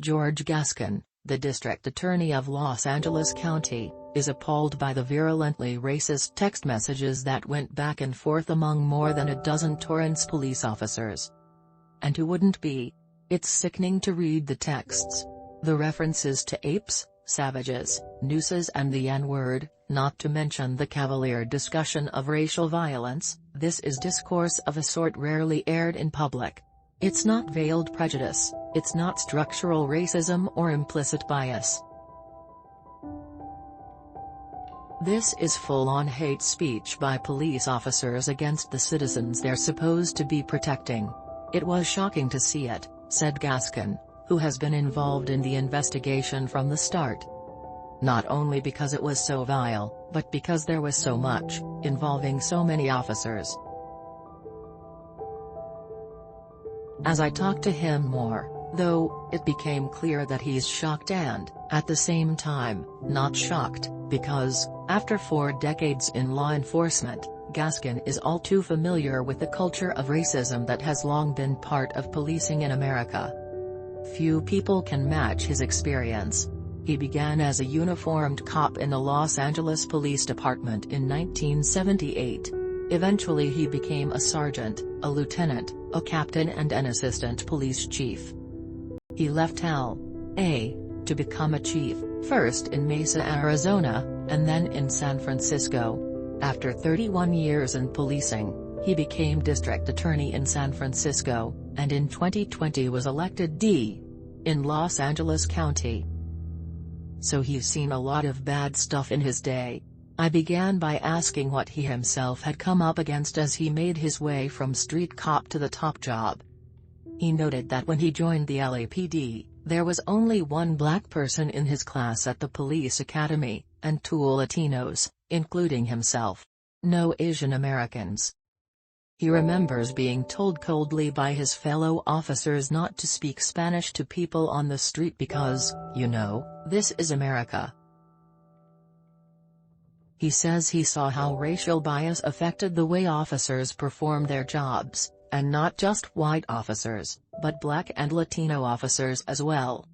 George Gascón, the district attorney of Los Angeles County, is appalled by the virulently racist text messages that went back and forth among more than a dozen Torrance police officers. And who wouldn't be? It's sickening to read the texts. The references to apes, savages, nooses and the N-word, not to mention the cavalier discussion of racial violence. This is discourse of a sort rarely aired in public. It's not veiled prejudice, it's not structural racism or implicit bias. This is full-on hate speech by police officers against the citizens they're supposed to be protecting. It was shocking to see it, said Gascón, who has been involved in the investigation from the start. Not only because it was so vile, but because there was so much, involving so many officers. As I talked to him more, though, it became clear that he's shocked and, at the same time, not shocked, because, after 4 decades in law enforcement, Gascón is all too familiar with the culture of racism that has long been part of policing in America. Few people can match his experience. He began as a uniformed cop in the Los Angeles Police Department in 1978. Eventually he became a sergeant, a lieutenant, a captain and an assistant police chief. He left L.A. to become a chief, first in Mesa, Arizona, and then in San Francisco. After 31 years in policing, he became district attorney in San Francisco, and in 2020 was elected D. in Los Angeles County. So he's seen a lot of bad stuff in his day. I began by asking what he himself had come up against as he made his way from street cop to the top job. He noted that when he joined the LAPD, there was only one black person in his class at the police academy, and 2 Latinos, including himself. No Asian Americans. He remembers being told coldly by his fellow officers not to speak Spanish to people on the street because, you know, this is America. He says he saw how racial bias affected the way officers perform their jobs, and not just white officers, but Black and Latino officers as well.